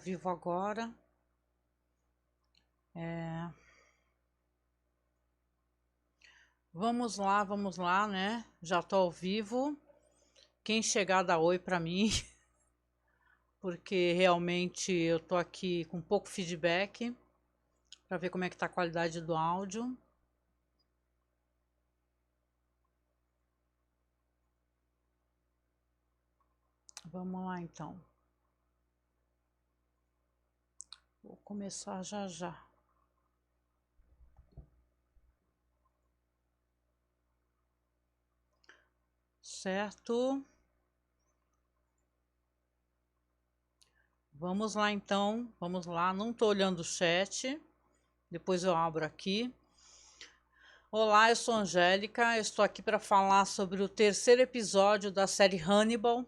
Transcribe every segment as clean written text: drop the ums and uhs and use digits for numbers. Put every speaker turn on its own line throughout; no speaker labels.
vivo agora. Vamos lá, né? Já tô ao vivo. Quem chegar dá oi pra mim, porque realmente eu tô aqui com pouco feedback para ver como é que tá a qualidade do áudio. Vamos lá então. Vou começar já já. Certo? Vamos lá então, vamos lá. Não tô olhando o chat, depois eu abro aqui. Olá, eu sou Angélica, estou aqui para falar sobre o terceiro episódio da série Hannibal.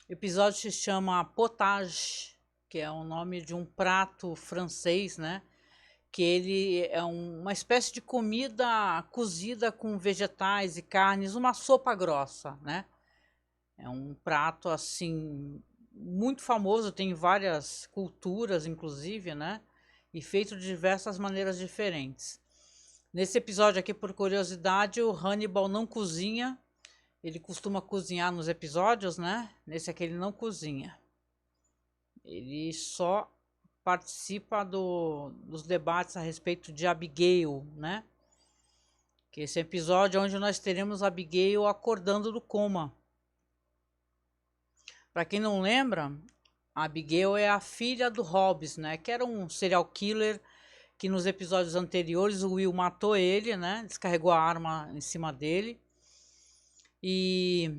O episódio se chama Potage, que é o nome de um prato francês, né? Que ele é uma espécie de comida cozida com vegetais e carnes, uma sopa grossa, né? É um prato assim muito famoso, tem várias culturas, inclusive, né? E feito de diversas maneiras diferentes. Nesse episódio aqui, por curiosidade, o Hannibal não cozinha. Ele costuma cozinhar nos episódios, né? Nesse aqui ele não cozinha. Ele só participa dos debates a respeito de Abigail, né? Que esse episódio é onde nós teremos Abigail acordando do coma. Para quem não lembra, a Abigail é a filha do Hobbs, né? Que era um serial killer que nos episódios anteriores o Will matou ele, né? Descarregou a arma em cima dele. E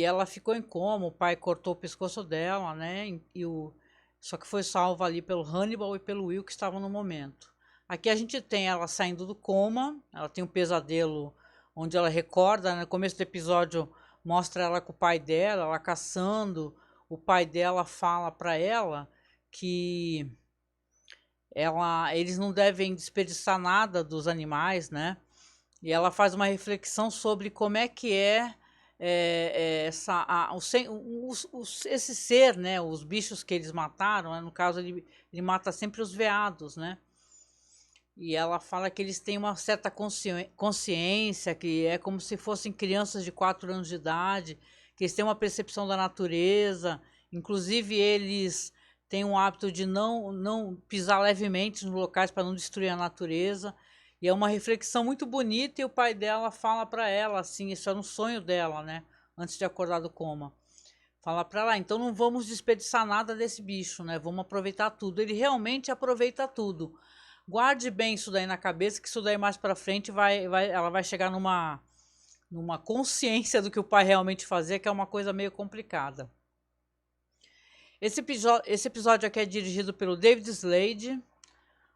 ela ficou em coma, o pai cortou o pescoço dela, né? Só que foi salva ali pelo Hannibal e pelo Will que estavam no momento. Aqui a gente tem ela saindo do coma, ela tem um pesadelo onde ela recorda, né? No começo do episódio mostra ela com o pai dela, ela caçando. O pai dela fala para ela que eles não devem desperdiçar nada dos animais, né? E ela faz uma reflexão sobre como é que esse ser, né? Os bichos que eles mataram, né? No caso ele mata sempre os veados, né? E ela fala que eles têm uma certa consciência, que é como se fossem crianças de 4 anos de idade, que eles têm uma percepção da natureza, inclusive eles têm um hábito de não pisar levemente nos locais para não destruir a natureza. E é uma reflexão muito bonita e o pai dela fala para ela, assim, isso era um sonho dela, né? Antes de acordar do coma. Fala para ela, então não vamos desperdiçar nada desse bicho, né? Vamos aproveitar tudo. Ele realmente aproveita tudo. Guarde bem isso daí na cabeça, que isso daí mais para frente ela vai chegar numa consciência do que o pai realmente fazia, que é uma coisa meio complicada. Esse episódio aqui é dirigido pelo David Slade,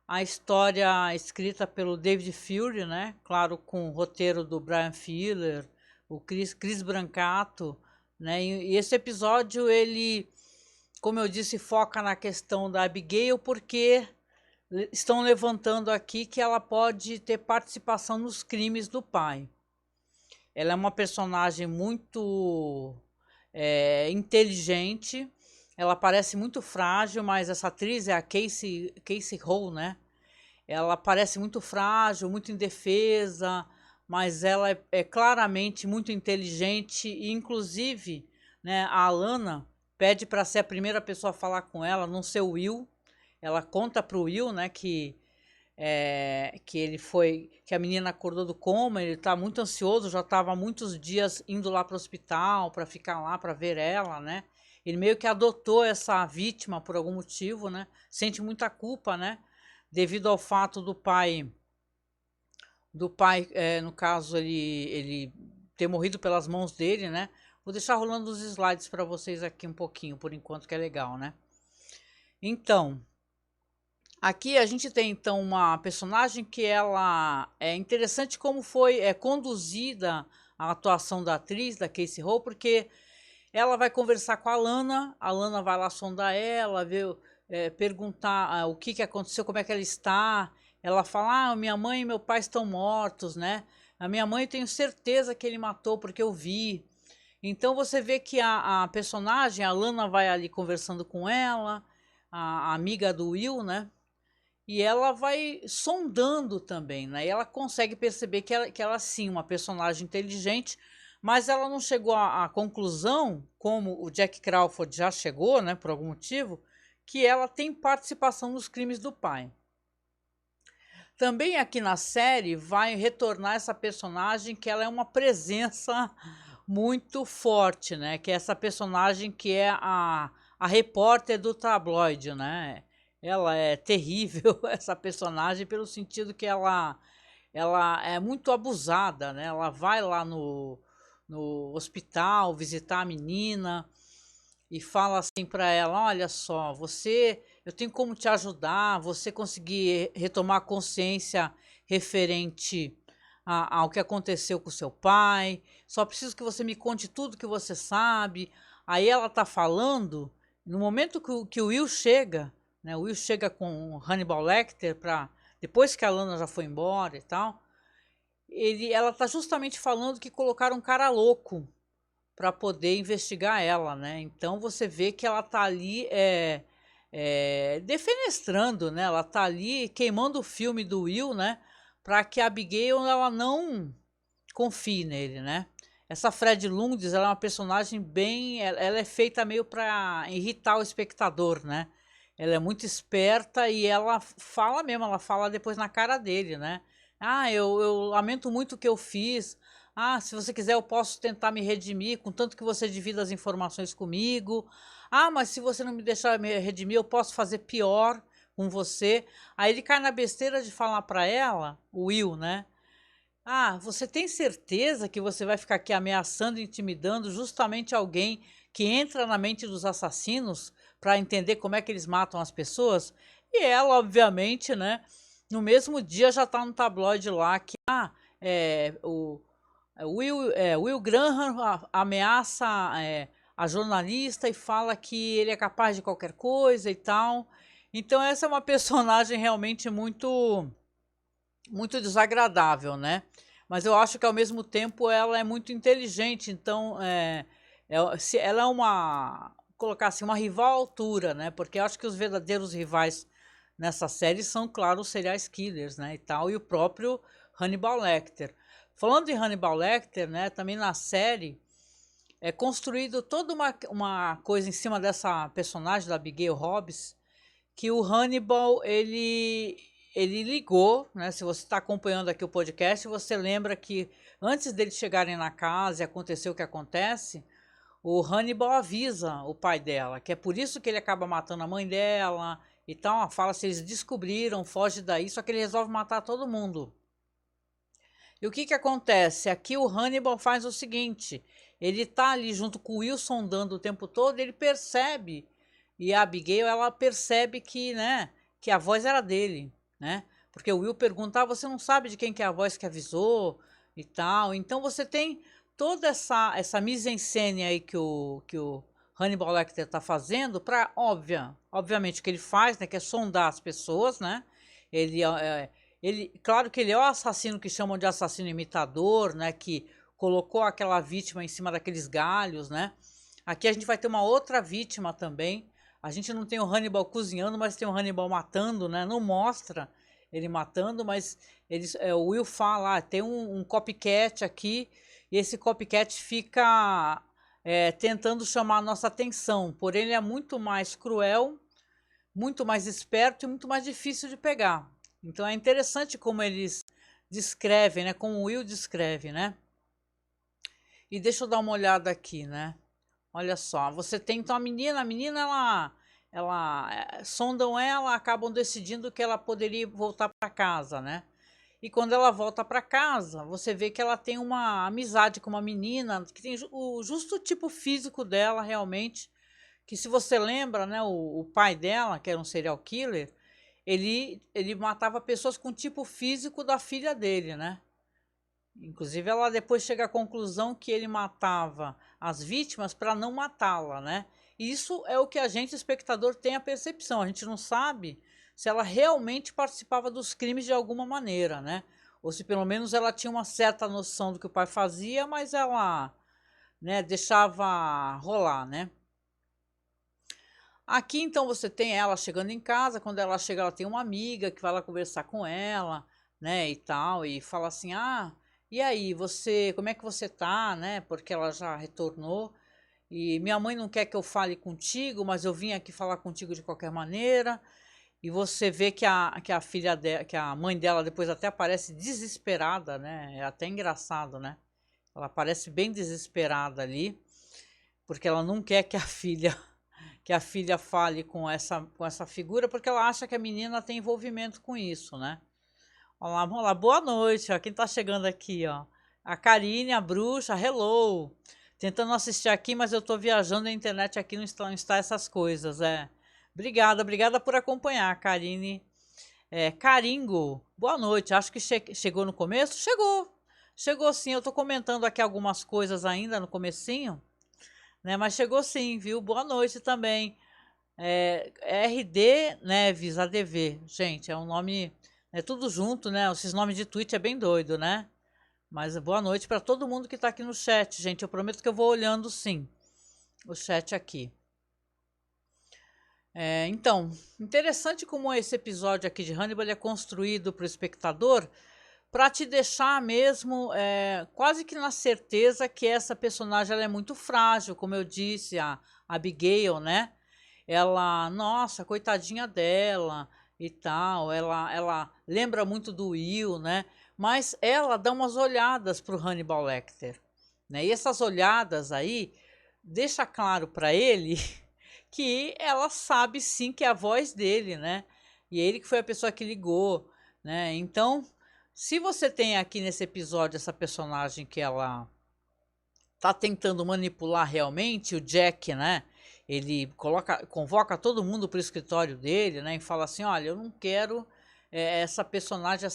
a história escrita pelo David Fury, né? Claro, com o roteiro do Brian Fuller, o Chris Brancato, né? E esse episódio, ele, como eu disse, foca na questão da Abigail, porque estão levantando aqui que ela pode ter participação nos crimes do pai. Ela é uma personagem muito inteligente, ela parece muito frágil, mas essa atriz é a Casey Ho, né? Ela parece muito frágil, muito indefesa, mas ela é claramente muito inteligente e, inclusive, né, a Alana pede para ser a primeira pessoa a falar com ela, não ser o Will. Ela conta pro Will, né, que que a menina acordou do coma, ele tá muito ansioso, já estava há muitos dias indo lá para o hospital para ficar lá para ver ela, né? Ele meio que adotou essa vítima por algum motivo, né? Sente muita culpa, né? Devido ao fato do pai, no caso ele ter morrido pelas mãos dele, né? Vou deixar rolando os slides para vocês aqui um pouquinho, por enquanto, que é legal, né? Então, aqui a gente tem então uma personagem que ela é interessante como foi conduzida a atuação da atriz, da Casey Ho, porque ela vai conversar com a Lana vai lá sondar ela, ver, perguntar o que aconteceu, como é que ela está. Ela fala, minha mãe e meu pai estão mortos, né? A minha mãe eu tenho certeza que ele matou porque eu vi. Então você vê que a personagem, a Lana vai ali conversando com ela, a amiga do Will, né? E ela vai sondando também, né? E ela consegue perceber que ela sim, uma personagem inteligente, mas ela não chegou à conclusão, como o Jack Crawford já chegou, né, por algum motivo, que ela tem participação nos crimes do pai. Também aqui na série vai retornar essa personagem que ela é uma presença muito forte, né? Que é essa personagem que é a repórter do tabloide, né? Ela é terrível, essa personagem, pelo sentido que ela é muito abusada, né? Ela vai lá no hospital visitar a menina e fala assim para ela: olha só, eu tenho como te ajudar, você conseguir retomar a consciência referente ao que aconteceu com seu pai, só preciso que você me conte tudo que você sabe. Aí ela tá falando, no momento que o Will chega, né, o Will chega com o Hannibal Lecter, depois que a Lana já foi embora e tal, ela tá justamente falando que colocaram um cara louco para poder investigar ela, né? Então você vê que ela tá ali defenestrando, né? Ela tá ali queimando o filme do Will, né? Para que a Abigail ela não confie nele, né? Essa Fred Lundes, ela é uma personagem bem, ela é feita meio para irritar o espectador, né? Ela é muito esperta e ela fala mesmo, ela fala depois na cara dele, né? Ah, eu lamento muito o que eu fiz. Ah, se você quiser eu posso tentar me redimir, contanto que você divida as informações comigo. Ah, mas se você não me deixar me redimir, eu posso fazer pior com você. Aí ele cai na besteira de falar para ela, o Will, né? Ah, você tem certeza que você vai ficar aqui ameaçando e intimidando justamente alguém que entra na mente dos assassinos para entender como é que eles matam as pessoas? E ela, obviamente, né, no mesmo dia já está no tabloide lá que Will Graham ameaça a jornalista e fala que ele é capaz de qualquer coisa e tal. Então essa é uma personagem realmente muito desagradável, né? Mas eu acho que ao mesmo tempo ela é muito inteligente, então ela é colocar assim, uma rival à altura, né? Porque eu acho que os verdadeiros rivais nessa série são, claro, os serial killers, né? E tal, e o próprio Hannibal Lecter. Falando de Hannibal Lecter, né? Também na série é construído toda uma coisa em cima dessa personagem da Abigail Hobbs, que o Hannibal ele ligou, né? Se você está acompanhando aqui o podcast, você lembra que antes deles chegarem na casa e acontecer o que acontece, o Hannibal avisa o pai dela, que é por isso que ele acaba matando a mãe dela e tal. Fala se eles descobriram, foge daí, só que ele resolve matar todo mundo. E o que que acontece? Aqui o Hannibal faz o seguinte, ele tá ali junto com o Wilson dando o tempo todo, ele percebe, e a Abigail, ela percebe que, né, que a voz era dele, né? Porque o Will pergunta, você não sabe de quem que é a voz que avisou e tal. Então você tem toda essa mise-en-scène aí que o Hannibal Lecter tá fazendo para, obviamente, o que ele faz, né, que é sondar as pessoas, né? Ele claro que ele é o assassino que chamam de assassino imitador, né? Que colocou aquela vítima em cima daqueles galhos, né? Aqui a gente vai ter uma outra vítima também. A gente não tem o Hannibal cozinhando, mas tem o Hannibal matando, né? Não mostra ele matando, mas o Will fala, tem um copycat aqui, e esse copycat fica tentando chamar a nossa atenção, porém ele é muito mais cruel, muito mais esperto e muito mais difícil de pegar. Então é interessante como eles descrevem, né? Como o Will descreve, né? E deixa eu dar uma olhada aqui, né? Olha só, você tem então a menina sondam ela, acabam decidindo que ela poderia voltar para casa, né? E quando ela volta para casa, você vê que ela tem uma amizade com uma menina que tem o justo tipo físico dela realmente, que se você lembra, né, o pai dela, que era um serial killer, ele matava pessoas com o tipo físico da filha dele, né? Inclusive, ela depois chega à conclusão que ele matava as vítimas para não matá-la, né? E isso é o que a gente, espectador, tem a percepção. A gente não sabe se ela realmente participava dos crimes de alguma maneira, né? Ou se pelo menos ela tinha uma certa noção do que o pai fazia, mas ela, né, deixava rolar, né? Aqui, então, você tem ela chegando em casa. Quando ela chega, ela tem uma amiga que vai lá conversar com ela, né, e tal, e fala assim, e aí, como é que você tá, né, porque ela já retornou, e minha mãe não quer que eu fale contigo, mas eu vim aqui falar contigo de qualquer maneira. E você vê que a filha dela, que a mãe dela depois até aparece desesperada, né, é até engraçado, né, ela parece bem desesperada ali, porque ela não quer que a filha fale com essa figura, porque ela acha que a menina tem envolvimento com isso, né. Olá, vamos lá, boa noite, ó, quem tá chegando aqui, ó. A Karine, a bruxa, hello. Tentando assistir aqui, mas eu tô viajando, a internet aqui não está essas coisas, é. Obrigada, obrigada por acompanhar, Karine. Caringo, boa noite, acho que chegou no começo? Chegou, chegou sim, eu tô comentando aqui algumas coisas ainda no comecinho, né, mas chegou sim, viu? Boa noite também. RD Neves ADV, gente, é um nome, é tudo junto, né? Esses nomes de tweet é bem doido, né? Mas boa noite para todo mundo que está aqui no chat, gente. Eu prometo que eu vou olhando sim o chat aqui. Então, interessante como esse episódio aqui de Hannibal é construído para o espectador para te deixar mesmo quase que na certeza que essa personagem ela é muito frágil, como eu disse, a Abigail, né? Ela, nossa, coitadinha dela e tal, ela lembra muito do Will, né? Mas ela dá umas olhadas para o Hannibal Lecter, né? E essas olhadas aí deixa claro para ele que ela sabe sim que é a voz dele, né? E ele que foi a pessoa que ligou, né? Então, se você tem aqui nesse episódio essa personagem que ela tá tentando manipular realmente, o Jack, né? Ele convoca todo mundo para o escritório dele, né? E fala assim, olha, eu não quero essa personagem,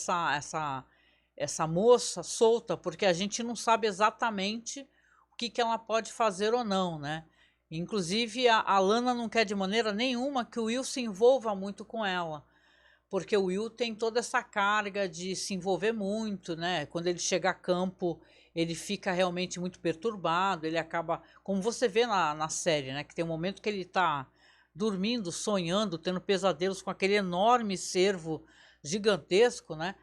essa moça solta, porque a gente não sabe exatamente o que ela pode fazer ou não, né? Inclusive, a Lana não quer de maneira nenhuma que o Will se envolva muito com ela, porque o Will tem toda essa carga de se envolver muito, né? Quando ele chega a campo, ele fica realmente muito perturbado, ele acaba, como você vê na série, né? Que tem um momento que ele tá dormindo, sonhando, tendo pesadelos com aquele enorme cervo gigantesco, né?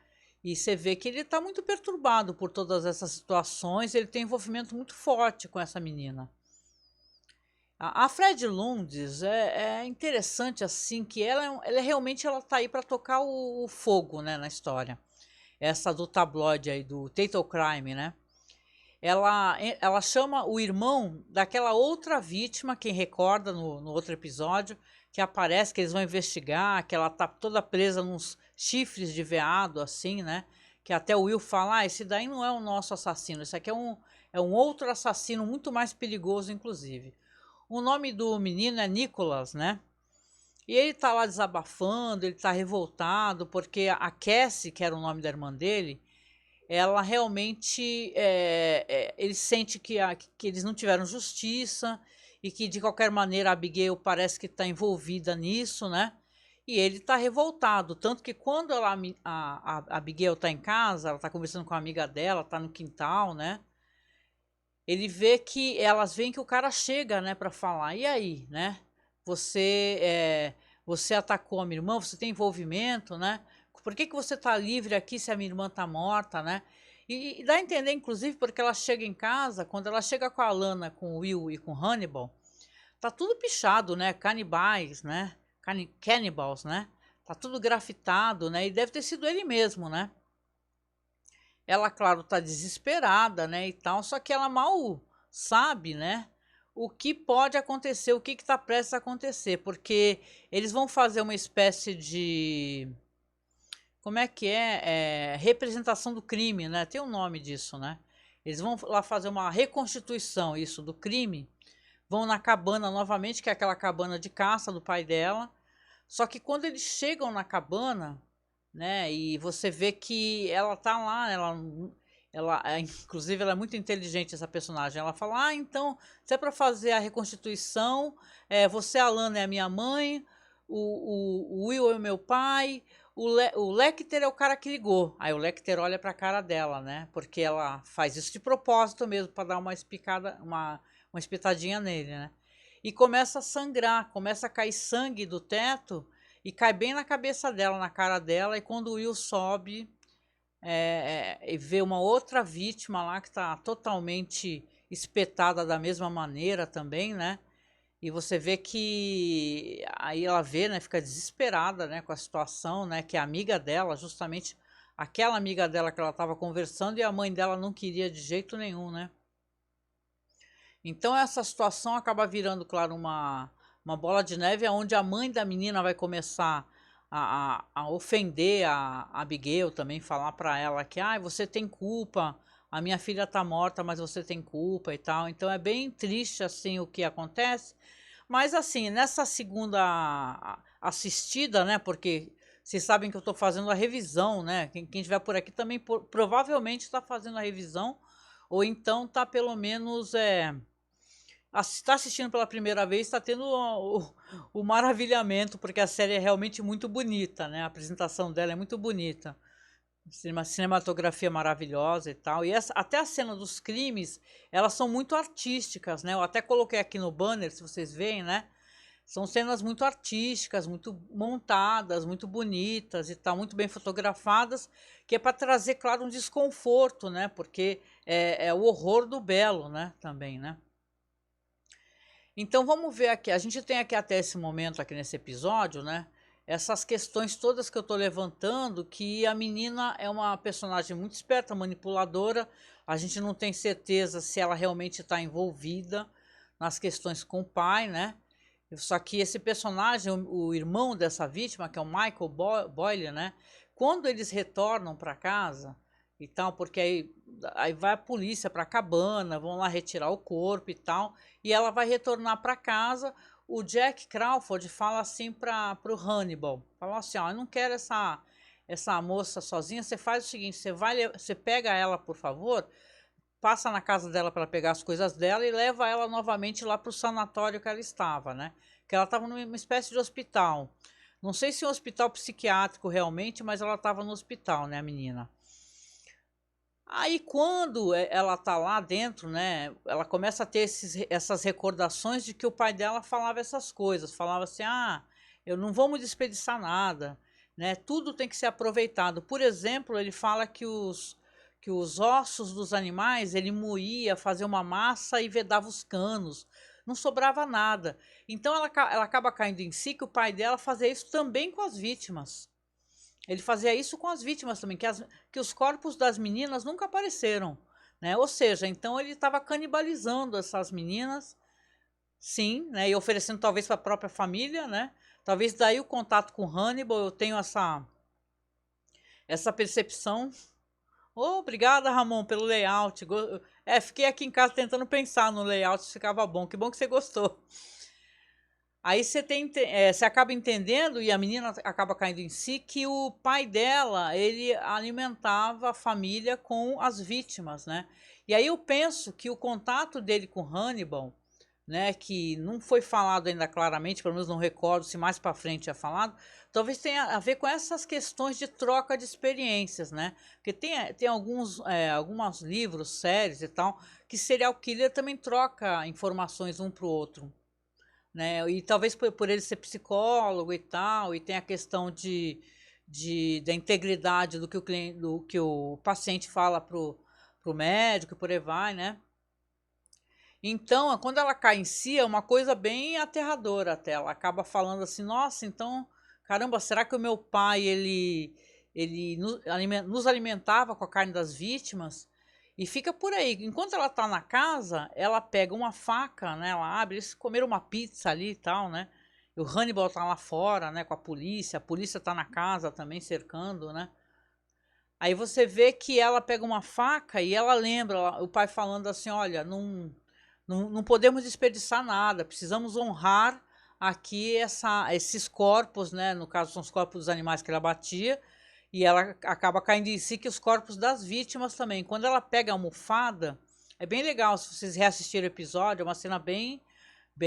E você vê que ele tá muito perturbado por todas essas situações, ele tem um envolvimento muito forte com essa menina. A Fred Lundes é interessante assim que ela realmente ela tá aí para tocar o fogo, né, na história. Essa do tabloide aí do Fatal Crime, né? Ela chama o irmão daquela outra vítima, quem recorda no outro episódio, que aparece, que eles vão investigar, que ela tá toda presa nos chifres de veado, assim, né? Que até o Will fala, esse daí não é o nosso assassino, esse aqui é um outro assassino muito mais perigoso, inclusive. O nome do menino é Nicholas, né? E ele tá lá desabafando, ele tá revoltado, porque a Cassie, que era o nome da irmã dele, ela realmente, ele sente que eles não tiveram justiça e que de qualquer maneira a Abigail parece que está envolvida nisso, né? E ele está revoltado, tanto que quando a Abigail está em casa, ela está conversando com a amiga dela, está no quintal, né? Ele vê que elas veem que o cara chega, né, para falar. E aí, né? Você você atacou a minha irmã, você tem envolvimento, né? Por que você tá livre aqui se a minha irmã tá morta, né? E dá a entender, inclusive, porque ela chega em casa, quando ela chega com a Lana, com o Will e com o Hannibal, tá tudo pichado, né? Canibais, né? Cannibals, né? Tá tudo grafitado, né? E deve ter sido ele mesmo, né? Ela, claro, tá desesperada, né, e tal, só que ela mal sabe, né, o que pode acontecer, o que está prestes a acontecer, porque eles vão fazer uma espécie de, como é que representação do crime, né, tem um nome disso, né, eles vão lá fazer uma reconstituição, isso, do crime, vão na cabana novamente, que é aquela cabana de caça do pai dela, só que quando eles chegam na cabana, né? E você vê que ela tá lá, inclusive ela é muito inteligente essa personagem. Ela fala: então, se é para fazer a reconstituição, você, Alana, é a minha mãe, o Will é o meu pai, o Lecter é o cara que ligou. Aí o Lecter olha para a cara dela, né? Porque ela faz isso de propósito mesmo para dar uma espitadinha nele, né? e começa a sangrar, começa a cair sangue do teto e cai bem na cabeça dela, na cara dela, e quando o Will sobe e vê uma outra vítima lá que está totalmente espetada da mesma maneira também, né? E você vê que aí ela vê, né, fica desesperada, né, com a situação, né, que a amiga dela, justamente aquela amiga dela que ela estava conversando e a mãe dela não queria de jeito nenhum, né? Então essa situação acaba virando, claro, uma bola de neve, onde a mãe da menina vai começar a ofender a Abigail também, falar para ela que você tem culpa, a minha filha tá morta, mas você tem culpa e tal. Então é bem triste assim o que acontece. Mas assim, nessa segunda assistida, né, porque vocês sabem que eu estou fazendo a revisão, né, quem estiver por aqui também provavelmente está fazendo a revisão, ou então está pelo menos está assistindo pela primeira vez, está tendo o maravilhamento, porque a série é realmente muito bonita, né? A apresentação dela é muito bonita. Cinematografia maravilhosa e tal. E até a cena dos crimes, elas são muito artísticas, né? Eu até coloquei aqui no banner, se vocês veem, né? São cenas muito artísticas, muito montadas, muito bonitas e tal, muito bem fotografadas, que é para trazer, claro, um desconforto, né? Porque é o horror do belo, né? Também, né? Então vamos ver aqui, a gente tem aqui até esse momento aqui nesse episódio, né? Essas questões todas que eu tô levantando, que a menina é uma personagem muito esperta, manipuladora, a gente não tem certeza se ela realmente está envolvida nas questões com o pai, né? Só que esse personagem, o irmão dessa vítima, que é o Michael Boyle, né? Quando eles retornam para casa e tal, porque aí vai a polícia para a cabana, vão lá retirar o corpo e tal, e ela vai retornar para casa. O Jack Crawford fala assim para o Hannibal, fala assim, ó, eu não quero essa moça sozinha, você faz o seguinte, você pega ela, por favor, passa na casa dela para pegar as coisas dela e leva ela novamente lá para o sanatório que ela estava, né? Que ela estava numa espécie de hospital. Não sei se é um hospital psiquiátrico realmente, mas ela estava no hospital, né, a menina. Aí quando ela tá lá dentro, né, ela começa a ter essas recordações de que o pai dela falava essas coisas, falava assim, eu não vou me desperdiçar nada, né, tudo tem que ser aproveitado. Por exemplo, ele fala que os ossos dos animais, ele moía, fazia uma massa e vedava os canos, não sobrava nada. Então ela acaba caindo em si que o pai dela fazia isso também com as vítimas. Ele fazia isso com as vítimas também, que os corpos das meninas nunca apareceram, né? Ou seja, então ele estava canibalizando essas meninas, sim, né? E oferecendo talvez para a própria família, né? Talvez daí o contato com Hannibal, eu tenho essa percepção. Oh, obrigada, Ramon, pelo layout. Fiquei aqui em casa tentando pensar no layout se ficava bom. Que bom que você gostou. Aí você acaba entendendo, e a menina acaba caindo em si, que o pai dela, ele alimentava a família com as vítimas, né? E aí eu penso que o contato dele com Hannibal, né, que não foi falado ainda claramente, pelo menos não recordo se mais para frente é falado, talvez tenha a ver com essas questões de troca de experiências, né? Porque tem alguns livros, séries e tal, que serial killer também troca informações um para o outro, né? E talvez por ele ser psicólogo e tal, e tem a questão da integridade do que o cliente, do que o paciente fala pro médico e por aí vai, né? Então, quando ela cai em si, é uma coisa bem aterradora até. Ela acaba falando assim, nossa, então, caramba, será que o meu pai, ele nos alimentava com a carne das vítimas? E fica por aí. Enquanto ela tá na casa, ela pega uma faca, né? Ela abre, eles comeram uma pizza ali e tal, né? E o Hannibal tá lá fora, né? Com a polícia tá na casa também cercando, né? Aí você vê que ela pega uma faca e ela lembra o pai falando assim, olha, não podemos desperdiçar nada, precisamos honrar aqui esses corpos, né? No caso são os corpos dos animais que ela batia, e ela acaba caindo em si que os corpos das vítimas também. Quando ela pega a almofada, é bem legal, se vocês reassistirem o episódio, é uma cena bem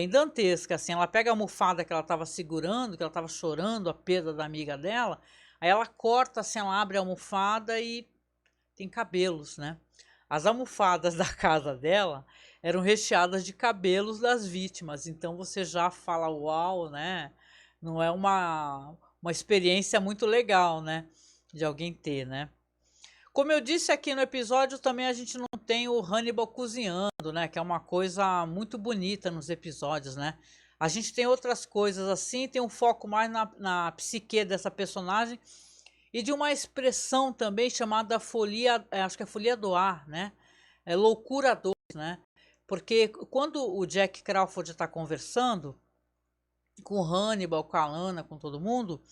dantesca, assim, ela pega a almofada que ela estava segurando, que ela estava chorando a perda da amiga dela, aí ela corta, assim, ela abre a almofada e tem cabelos, né? As almofadas da casa dela, eram recheadas de cabelos das vítimas. Então você já fala, uau, né? Não é uma experiência muito legal, né? De alguém ter, né? Como eu disse aqui no episódio, também a gente não tem o Hannibal cozinhando, né? Que é uma coisa muito bonita nos episódios, né? A gente tem outras coisas assim, tem um foco mais na psique dessa personagem e de uma expressão também chamada folia, acho que é folia do ar, né? É loucura 2, né? Porque quando o Jack Crawford está conversando com o Hannibal, com a Lana, com todo mundo,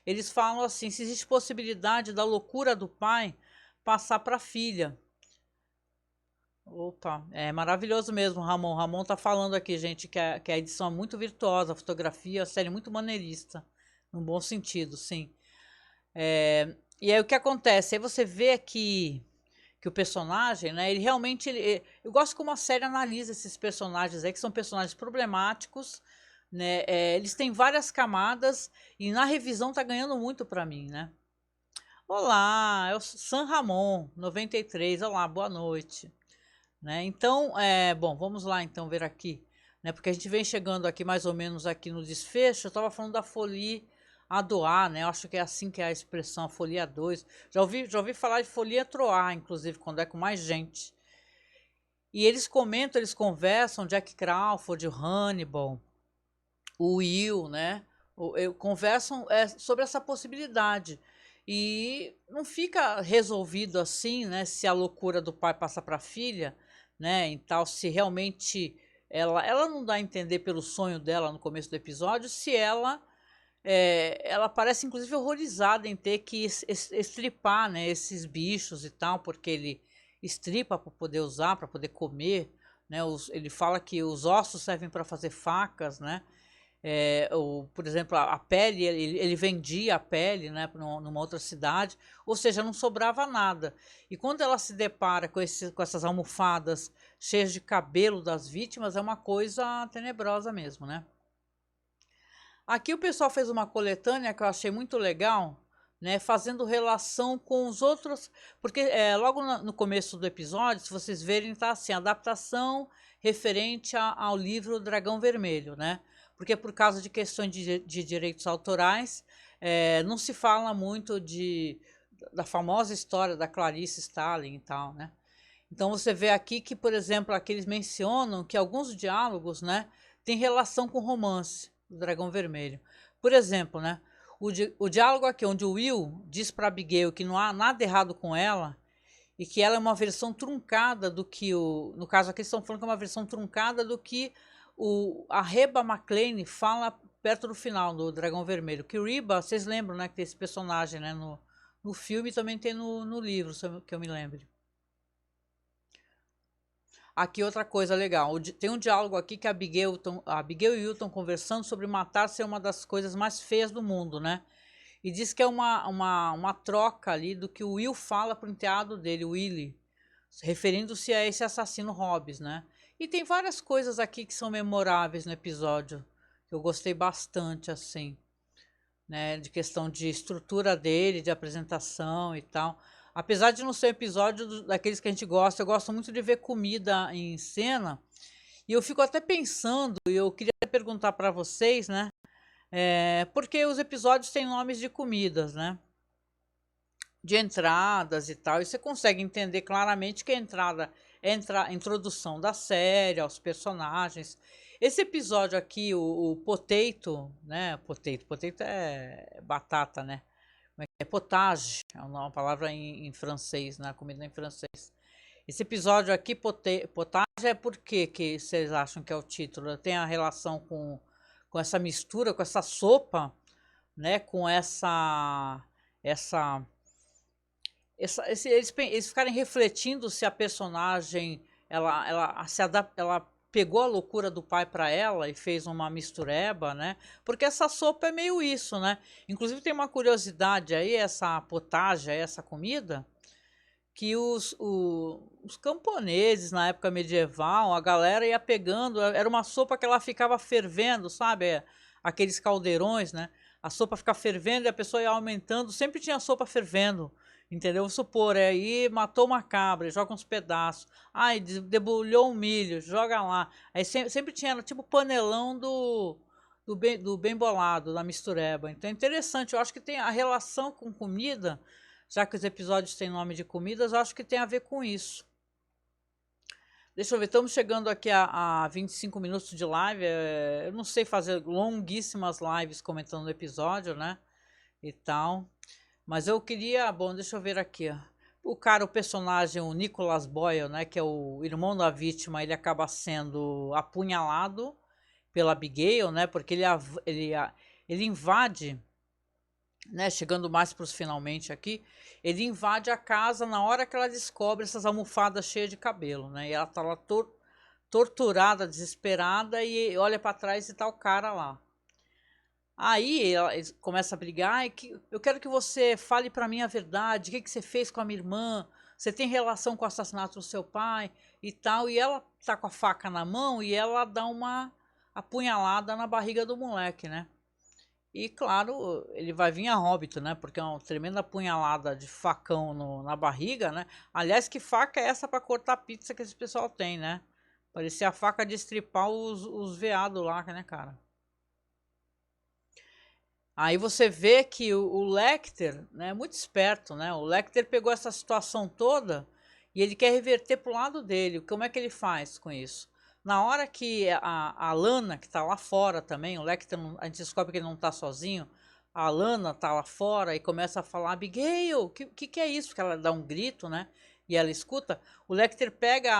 eles falam assim, se existe possibilidade da loucura do pai passar para a filha. Opa, é maravilhoso mesmo, Ramon. Ramon tá falando aqui, gente, que a edição é muito virtuosa, a fotografia, a série é muito maneirista, num bom sentido, sim. E aí o que acontece? Aí você vê que o personagem, né, ele realmente... eu gosto como a série analisa esses personagens aí, que são personagens problemáticos, né, eles têm várias camadas e na revisão tá ganhando muito para mim, né. Olá, é o San Ramon, 93, olá, boa noite. Né? Então, bom, vamos lá então ver aqui, né? Porque a gente vem chegando aqui mais ou menos aqui no desfecho. Eu estava falando da folia a doar, né? Eu acho que é assim que é a expressão, folia 2. Já ouvi falar de folia troar, inclusive, quando é com mais gente. E eles comentam, eles conversam, Jack Crawford, o Hannibal, o Will, né? Conversam sobre essa possibilidade. E não fica resolvido assim, né? Se a loucura do pai passa para a filha, né? Então, se realmente ela não dá a entender pelo sonho dela no começo do episódio, se ela parece inclusive horrorizada em ter que estripar, né? Esses bichos e tal, porque ele estripa para poder usar, para poder comer, né? Ele fala que os ossos servem para fazer facas, né? Por exemplo, a pele, ele vendia a pele, né, numa outra cidade, ou seja, não sobrava nada. E quando ela se depara com essas almofadas cheias de cabelo das vítimas, é uma coisa tenebrosa mesmo, né? Aqui o pessoal fez uma coletânea que eu achei muito legal, né, fazendo relação com os outros, porque logo no começo do episódio, se vocês verem, tá assim, adaptação referente ao livro Dragão Vermelho, né? Porque por causa de questões de direitos autorais, não se fala muito da famosa história da Clarice Starling e tal, né? Então você vê aqui que, por exemplo, aqui eles mencionam que alguns diálogos, né, têm relação com o romance do Dragão Vermelho. Por exemplo, né, o diálogo aqui onde o Will diz para Abigail que não há nada errado com ela e que ela é uma versão truncada do que no caso aqui eles estão falando que é uma versão truncada do que a Reba McClane fala perto do final do Dragão Vermelho. Que o Reba, vocês lembram, né, que tem esse personagem, né, no filme e também tem no livro, que eu me lembre. Aqui outra coisa legal, tem um diálogo aqui que a Abigail e o Will estão conversando sobre matar ser uma das coisas mais feias do mundo, né? E diz que é uma troca ali do que o Will fala pro enteado dele, o Willie, referindo-se a esse assassino Hobbs, né? E tem várias coisas aqui que são memoráveis no episódio, que eu gostei bastante, assim, né? De questão de estrutura dele, de apresentação e tal. Apesar de não ser um episódio daqueles que a gente gosta, eu gosto muito de ver comida em cena. E eu fico até pensando, e eu queria perguntar para vocês, né? Porque os episódios têm nomes de comidas, né? De entradas e tal. E você consegue entender claramente que a entrada é a introdução da série, aos personagens. Esse episódio aqui, o potato, né? Potato é batata, né? É potage, é uma palavra em francês, né? Comida em francês. Esse episódio aqui, potage, é por quê que vocês acham que é o título? Tem a relação com essa mistura, com essa sopa, né? Com eles ficarem refletindo se a personagem ela pegou a loucura do pai para ela e fez uma mistureba, né? Porque essa sopa é meio isso, né? Inclusive tem uma curiosidade aí, essa potagem, essa comida, que os camponeses na época medieval, a galera ia pegando, era uma sopa que ela ficava fervendo, sabe? Aqueles caldeirões, né? A sopa ficava fervendo e a pessoa ia aumentando, sempre tinha sopa fervendo. entendeu? Vamos supor, aí matou uma cabra, joga uns pedaços. Ai, debulhou um milho, joga lá. Aí sempre tinha, tipo, panelão do bem bolado, da mistureba. Então é interessante, eu acho que tem a relação com comida, já que os episódios têm nome de comidas, eu acho que tem a ver com isso. Deixa eu ver, estamos chegando aqui a 25 minutos de live. Eu não sei fazer longuíssimas lives comentando o episódio, né? E tal. Mas eu queria. Bom, deixa eu ver aqui. O cara, o personagem, o Nicholas Boyle, né? Que é o irmão da vítima, ele acaba sendo apunhalado pela Abigail, né? Porque ele invade, né? Chegando mais para os finalmente aqui, ele invade a casa na hora que ela descobre essas almofadas cheias de cabelo, né? E ela tá lá torturada, desesperada, e olha para trás e tá o cara lá. Aí ela começa a brigar, eu quero que você fale para mim a verdade, o que você fez com a minha irmã, você tem relação com o assassinato do seu pai e tal, e ela tá com a faca na mão e ela dá uma apunhalada na barriga do moleque, né? E claro, ele vai vir a óbito, né? Porque é uma tremenda apunhalada de facão na barriga, né? Aliás, que faca é essa para cortar pizza que esse pessoal tem, né? Parecia a faca de estripar os veados lá, né, cara? Aí você vê que o Lecter, né, é muito esperto, né? O Lecter pegou essa situação toda e ele quer reverter pro lado dele. Como é que ele faz com isso? Na hora que a Lana, que tá lá fora também, o Lecter, a gente descobre que ele não tá sozinho, a Lana tá lá fora e começa a falar, Abigail, o que é isso? Porque ela dá um grito, né? E ela escuta. O Lecter pega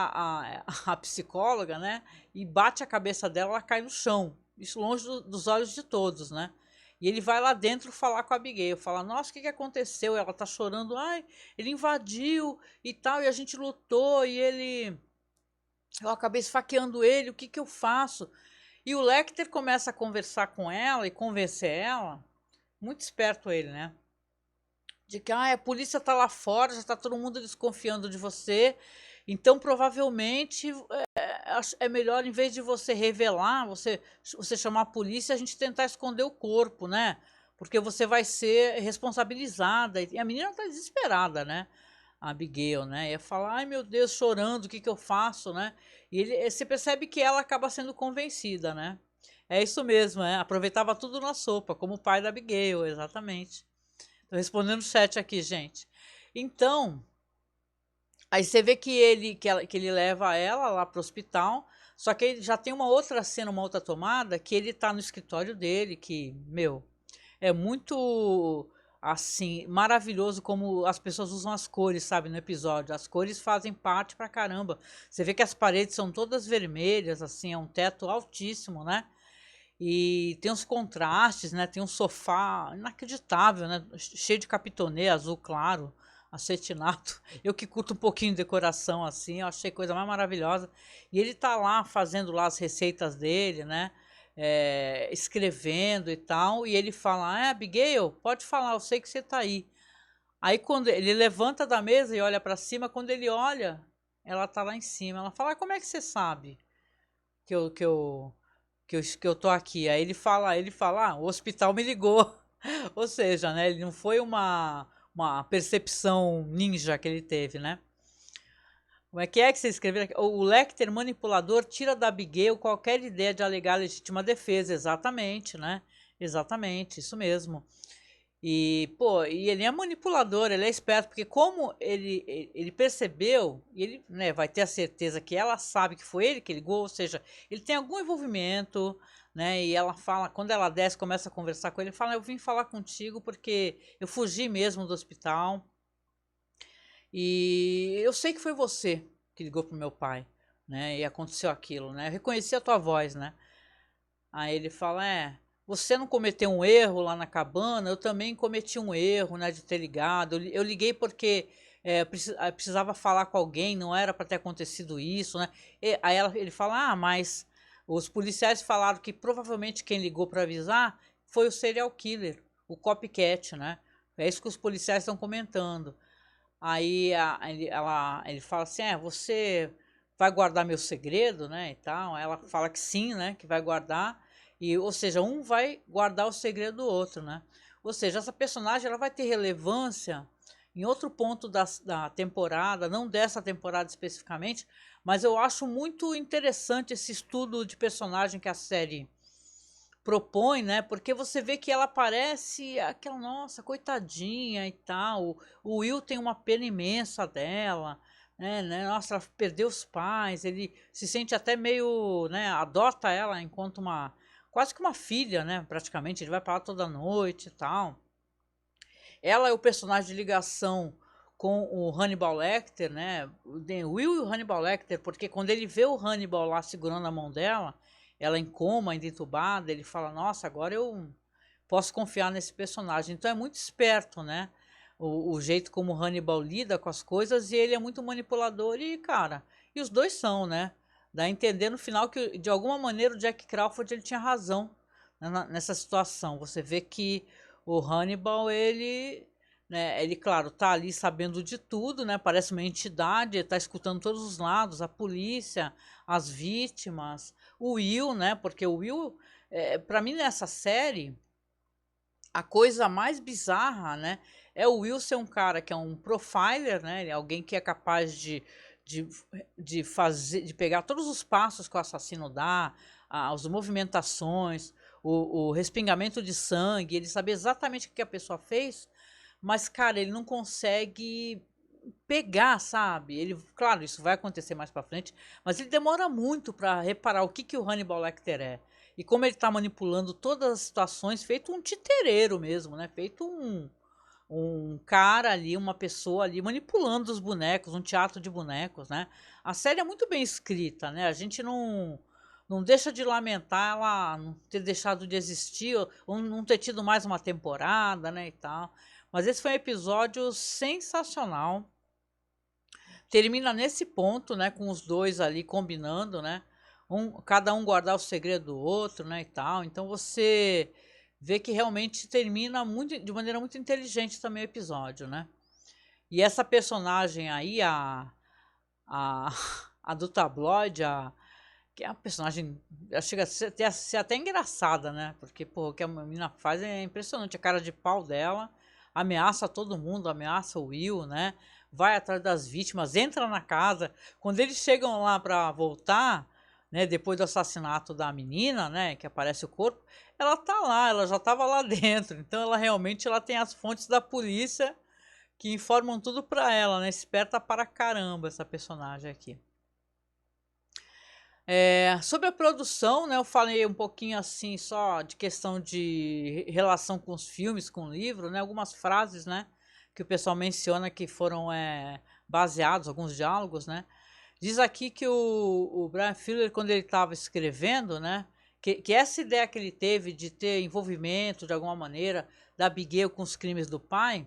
a psicóloga, né? E bate a cabeça dela, ela cai no chão. Isso longe dos olhos de todos, né? E ele vai lá dentro falar com a Abigail, fala, nossa, o que aconteceu? Ela tá chorando, ai, ele invadiu e tal, e a gente lutou, eu acabei esfaqueando ele, o que eu faço? E o Lecter começa a conversar com ela e convencer ela, muito esperto ele, né? De que a polícia tá lá fora, já tá todo mundo desconfiando de você, então provavelmente é melhor, em vez de você revelar, você chamar a polícia, a gente tentar esconder o corpo, né? Porque você vai ser responsabilizada. E a menina tá desesperada, né? A Abigail, né? Ia falar, ai meu Deus, chorando, o que eu faço, né? E você percebe que ela acaba sendo convencida, né? É isso mesmo, aproveitava tudo na sopa, como o pai da Abigail, exatamente. Tô respondendo o chat aqui, gente. Então, aí você vê que ele leva ela lá pro hospital, só que ele já tem uma outra cena, uma outra tomada, que ele tá no escritório dele, que, meu, é muito, assim, maravilhoso como as pessoas usam as cores, sabe, no episódio. As cores fazem parte pra caramba. Você vê que as paredes são todas vermelhas, assim, é um teto altíssimo, né? E tem uns contrastes, né? Tem um sofá inacreditável, né? Cheio de capitonê azul claro, acetinato. Eu que curto um pouquinho de decoração assim, eu achei coisa mais maravilhosa. E ele tá lá fazendo lá as receitas dele, né? Escrevendo e tal. E ele fala: Abigail, pode falar, eu sei que você tá aí. Aí quando ele levanta da mesa e olha para cima, quando ele olha, ela tá lá em cima. Ela fala: como é que você sabe que eu tô aqui? Aí ele fala, o hospital me ligou. Ou seja, né, ele não foi uma percepção ninja que ele teve, né? Como é que você escreveu aqui? O Lecter manipulador tira da Abigail qualquer ideia de alegar legítima defesa. Exatamente, né? Exatamente, isso mesmo. E, pô, e ele é manipulador, ele é esperto, porque como ele percebeu, e ele, né, vai ter a certeza que ela sabe que foi ele que ligou, ou seja, ele tem algum envolvimento, né, e ela fala, quando ela desce, começa a conversar com ele, fala, eu vim falar contigo porque eu fugi mesmo do hospital, e eu sei que foi você que ligou pro meu pai, né, e aconteceu aquilo, né, eu reconheci a tua voz, né. Aí ele fala, você não cometeu um erro lá na cabana, eu também cometi um erro, né, de ter ligado. Eu liguei porque precisava falar com alguém, não era para ter acontecido isso, né? Aí ele fala, mas os policiais falaram que provavelmente quem ligou para avisar foi o serial killer, o copycat, né? É isso que os policiais estão comentando. Aí ele fala assim, você vai guardar meu segredo, né, e tal. Ela fala que sim, né, que vai guardar. E, ou seja, um vai guardar o segredo do outro, né? Ou seja, essa personagem ela vai ter relevância em outro ponto da temporada, não dessa temporada especificamente, mas eu acho muito interessante esse estudo de personagem que a série propõe, né? Porque você vê que ela parece aquela, nossa, coitadinha e tal. O Will tem uma pena imensa dela, né? Nossa, ela perdeu os pais, ele se sente até meio, né? Adota ela enquanto uma, quase que uma filha, né? Praticamente, ele vai para lá toda noite e tal. Ela é o personagem de ligação com o Hannibal Lecter, né? O Will e o Hannibal Lecter, porque quando ele vê o Hannibal lá segurando a mão dela, ela em coma, ainda entubada, ele fala, nossa, agora eu posso confiar nesse personagem. Então é muito esperto, né? O jeito como o Hannibal lida com as coisas, e ele é muito manipulador e, cara, e os dois são, né? Dá a entender no final que, de alguma maneira, o Jack Crawford ele tinha razão, né, nessa situação. Você vê que o Hannibal, ele, né, ele, claro, tá ali sabendo de tudo, né? Parece uma entidade, ele tá escutando todos os lados, a polícia, as vítimas, o Will, né? Porque o Will, para mim nessa série, a coisa mais bizarra, né, é o Will ser um cara que é um profiler, né? Ele é alguém que é capaz de, de fazer, de pegar todos os passos que o assassino dá, as movimentações, o respingamento de sangue, ele sabe exatamente o que a pessoa fez, mas, cara, ele não consegue pegar, sabe? Ele, claro, isso vai acontecer mais pra frente, mas ele demora muito para reparar o que o Hannibal Lecter é. E como ele tá manipulando todas as situações, feito um titereiro mesmo, né? Feito um cara ali, uma pessoa ali manipulando os bonecos, um teatro de bonecos, né? A série é muito bem escrita, né? A gente não deixa de lamentar ela não ter deixado de existir, ou não ter tido mais uma temporada, né, e tal. Mas esse foi um episódio sensacional. Termina nesse ponto, né, com os dois ali combinando, né? Cada um guardar o segredo do outro, né, e tal. Então você vê que realmente termina muito, de maneira muito inteligente também o episódio, né? E essa personagem aí, a, a do tabloide, que é a personagem, chega a ser até engraçada, né? Porque, pô, o que a menina faz é impressionante. A cara de pau dela, ameaça todo mundo, ameaça o Will, né? Vai atrás das vítimas, entra na casa. Quando eles chegam lá para voltar, né? Depois do assassinato da menina, né? Que aparece o corpo, ela tá lá, ela já tava lá dentro. Então ela realmente ela tem as fontes da polícia que informam tudo para ela, né? Esperta para caramba essa personagem aqui. Sobre a produção, né, eu falei um pouquinho assim só de questão de relação com os filmes, com o livro, né, algumas frases, né, que o pessoal menciona que foram baseados, alguns diálogos, né. Diz aqui que o Brian Fuller, quando ele estava escrevendo, né, que essa ideia que ele teve de ter envolvimento de alguma maneira da Abigail com os crimes do pai,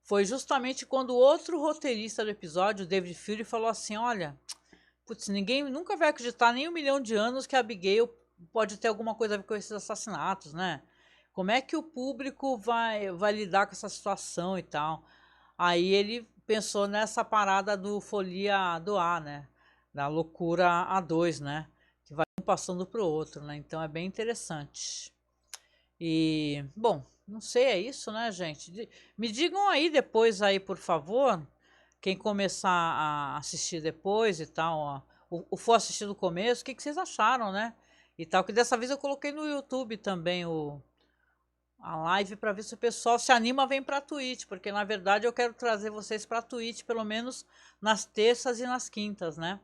foi justamente quando o outro roteirista do episódio, o David Fury, falou assim, olha, putz, ninguém nunca vai acreditar nem 1 milhão de anos que a Abigail pode ter alguma coisa a ver com esses assassinatos, né? Como é que o público vai lidar com essa situação e tal? Aí ele pensou nessa parada do Folia do A, né? Da loucura A2, né? Que vai um passando pro outro, né? Então é bem interessante. E, bom, não sei, é isso, né, gente? Me digam aí depois aí, por favor, quem começar a assistir depois e tal, ó, o for assistir do começo, o que vocês acharam, né? E tal, que dessa vez eu coloquei no YouTube também a live para ver se o pessoal se anima, vem para a Twitch, porque na verdade eu quero trazer vocês para a Twitch pelo menos nas terças e nas quintas, né?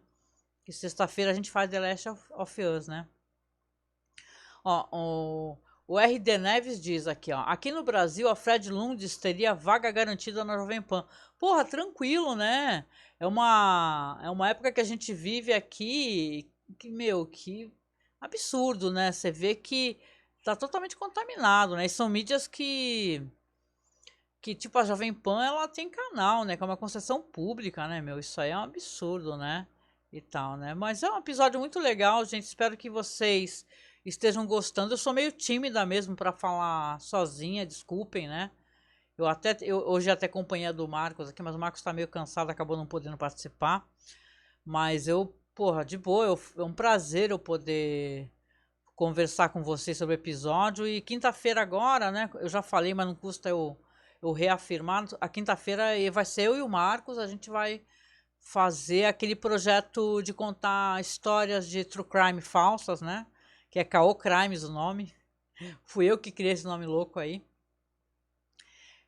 Que sexta-feira a gente faz The Last of Us, né? Ó, o RD Neves diz aqui, ó. Aqui no Brasil, a Fred Lundes teria vaga garantida na Jovem Pan. Porra, tranquilo, né? É uma época que a gente vive aqui que, meu, que absurdo, né? Você vê que tá totalmente contaminado, né? E são mídias que tipo, a Jovem Pan, ela tem canal, né? Que é uma concessão pública, né, meu? Isso aí é um absurdo, né? E tal, né? Mas é um episódio muito legal, gente. Espero que vocês estejam gostando. Eu sou meio tímida mesmo para falar sozinha, desculpem, né? Eu hoje até companhia do Marcos aqui, mas o Marcos tá meio cansado, acabou não podendo participar. Mas eu, porra, de boa, é um prazer eu poder conversar com vocês sobre o episódio. E quinta-feira agora, né? Eu já falei, mas não custa eu eu reafirmar, a quinta-feira vai ser eu e o Marcos, a gente vai fazer aquele projeto de contar histórias de true crime falsas, né? Que é Caô Crimes o nome. Fui eu que criei esse nome louco aí.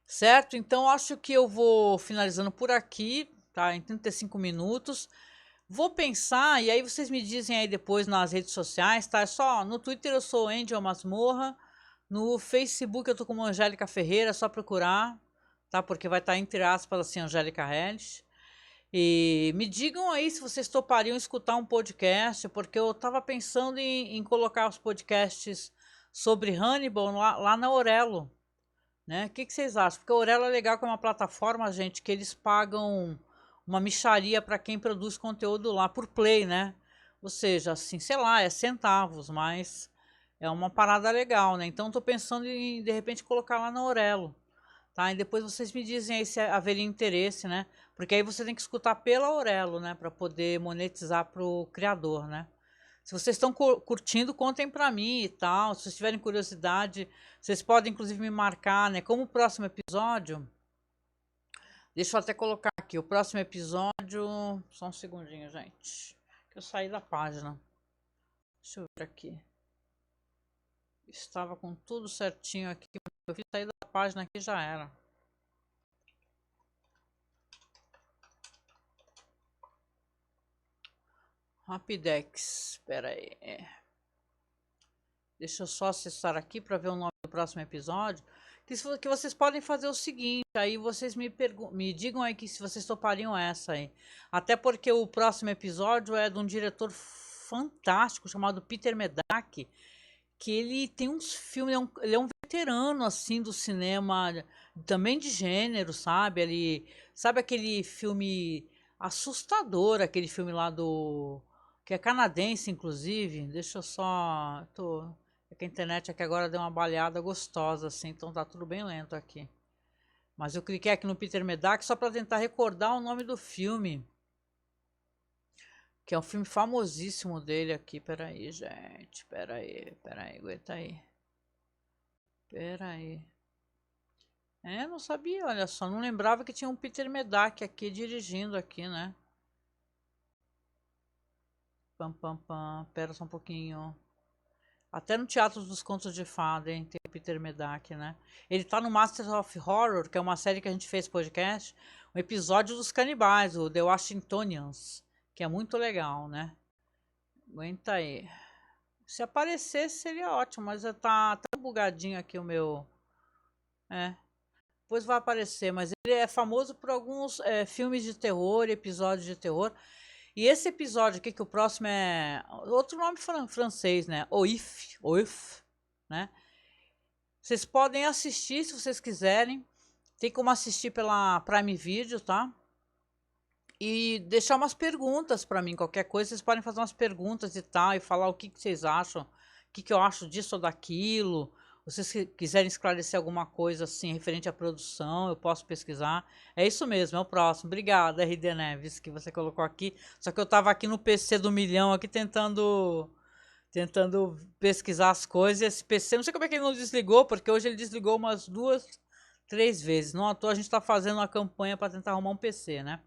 Certo? Então acho que eu vou finalizando por aqui, tá? Em 35 minutos. Vou pensar, e aí vocês me dizem aí depois nas redes sociais, tá? É só, no Twitter eu sou Angel Masmorra, no Facebook eu tô como Angélica Ferreira, é só procurar, tá? Porque vai estar entre aspas assim, Angélica Hellis. E me digam aí se vocês topariam escutar um podcast, porque eu tava pensando em colocar os podcasts sobre Hannibal lá na Aurelo, né? O que vocês acham? Porque a Aurelo é legal, que é uma plataforma, gente, que eles pagam uma mixaria para quem produz conteúdo lá por play, né? Ou seja, assim, sei lá, é centavos, mas é uma parada legal, né? Então tô pensando em de repente colocar lá na Aurelo, tá? E depois vocês me dizem aí se haveria interesse, né? Porque aí você tem que escutar pela Aurelo, né, para poder monetizar pro criador, né? Se vocês estão curtindo, contem para mim e tal. Se vocês tiverem curiosidade, vocês podem inclusive me marcar, né? Como o próximo episódio, deixa eu até colocar aqui, o próximo episódio, só um segundinho, gente, que eu saí da página. Deixa eu ver aqui. Estava com tudo certinho aqui, eu fiz sair da página aqui, já era. Rapidex, espera aí. Deixa eu só acessar aqui para ver o nome do próximo episódio. Que vocês podem fazer o seguinte, aí vocês me digam aí que se vocês topariam essa aí. Até porque o próximo episódio é de um diretor fantástico chamado Peter Medak, que ele tem uns filmes, ele é um veterano assim do cinema, também de gênero, sabe? Ele, sabe aquele filme assustador, aquele filme lá do que é canadense, inclusive. Deixa eu só, é que a internet aqui agora deu uma baleada gostosa assim, então tá tudo bem lento aqui. Mas eu cliquei aqui no Peter Medak só para tentar recordar o nome do filme, que é um filme famosíssimo dele aqui. Peraí, gente, peraí, aguenta aí. Peraí. Não sabia, olha só, não lembrava que tinha um Peter Medak aqui dirigindo aqui, né? Pam, pam, pam, pera só um pouquinho. Até no Teatro dos Contos de Fada, hein, tem Peter Medak, né? Ele tá no Masters of Horror, que é uma série que a gente fez podcast, um episódio dos canibais, o The Washingtonians, que é muito legal, né? Aguenta aí. Se aparecesse seria ótimo, mas tá tão bugadinho aqui o meu... Depois vai aparecer, mas ele é famoso por alguns filmes de terror, episódios de terror. E esse episódio aqui, que o próximo é outro nome francês, né? Oif, né? Vocês podem assistir se vocês quiserem. Tem como assistir pela Prime Video, tá? E deixar umas perguntas para mim, qualquer coisa, vocês podem fazer umas perguntas e tal, e falar o que vocês acham, o que eu acho disso ou daquilo. Vocês quiserem esclarecer alguma coisa assim referente à produção, eu posso pesquisar. É isso mesmo, é o próximo. Obrigada, RD Neves, que você colocou aqui. Só que eu tava aqui no PC do milhão aqui tentando pesquisar as coisas. E esse PC, não sei como é que ele não desligou, porque hoje ele desligou umas 2, 3 vezes. Não à toa a gente tá fazendo uma campanha para tentar arrumar um PC, né?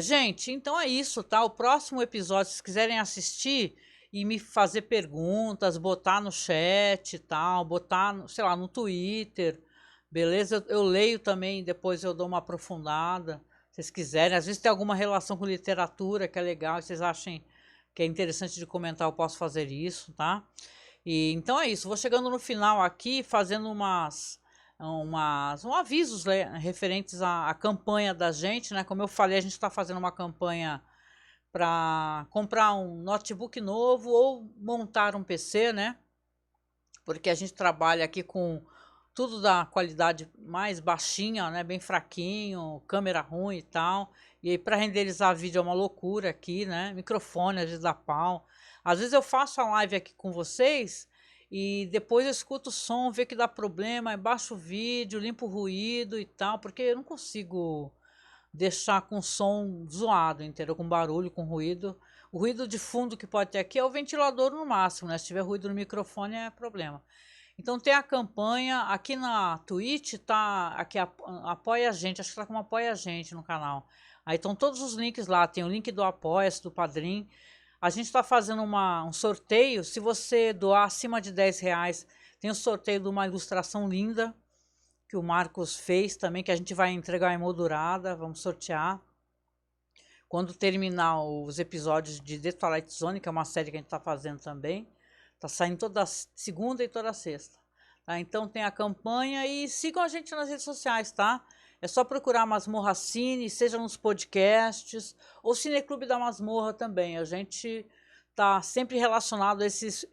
Gente, então é isso, tá? O próximo episódio, se quiserem assistir e me fazer perguntas, botar no chat e tal, botar, sei lá, no Twitter, beleza? Eu leio também, depois eu dou uma aprofundada, se vocês quiserem. Às vezes tem alguma relação com literatura que é legal, e vocês achem que é interessante de comentar, eu posso fazer isso, tá? E então é isso, vou chegando no final aqui, fazendo avisos, né, referentes à campanha da gente, né? Como eu falei, a gente está fazendo uma campanha para comprar um notebook novo ou montar um PC, né? Porque a gente trabalha aqui com tudo da qualidade mais baixinha, né? Bem fraquinho, câmera ruim e tal. E aí para renderizar vídeo é uma loucura aqui, né? Microfone às vezes dá pau. Às vezes eu faço a live aqui com vocês e depois eu escuto o som, ver que dá problema, baixo o vídeo, limpo o ruído e tal, porque eu não consigo deixar com som zoado, entendeu? Com barulho, com ruído. O ruído de fundo que pode ter aqui é o ventilador no máximo, né? Se tiver ruído no microfone é problema. Então tem a campanha, aqui na Twitch tá, aqui apoia a gente, acho que tá como apoia a gente no canal. Aí estão todos os links lá, tem o link do Apoia-se, do Padrim. A gente está fazendo um sorteio, se você doar acima de R$10, tem o sorteio de uma ilustração linda, que o Marcos fez também, que a gente vai entregar emoldurada, vamos sortear. Quando terminar os episódios de The Twilight Zone, que é uma série que a gente está fazendo também, tá saindo toda segunda e toda sexta. Tá? Então tem a campanha e sigam a gente nas redes sociais, tá? É só procurar Masmorra Cine, seja nos podcasts, ou Cineclube da Masmorra também. A gente tá sempre relacionado a esses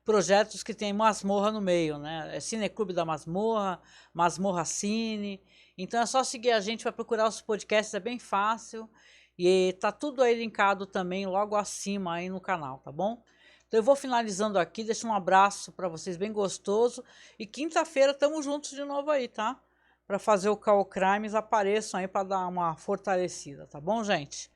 projetos que tem masmorra no meio, né? É Cineclube da Masmorra, Masmorra Cine. Então é só seguir a gente para procurar os podcasts, é bem fácil. E tá tudo aí linkado também logo acima aí no canal, tá bom? Então eu vou finalizando aqui, deixo um abraço para vocês bem gostoso. E quinta-feira estamos juntos de novo aí, tá? Para fazer o Call Crimes, apareçam aí para dar uma fortalecida, tá bom, gente?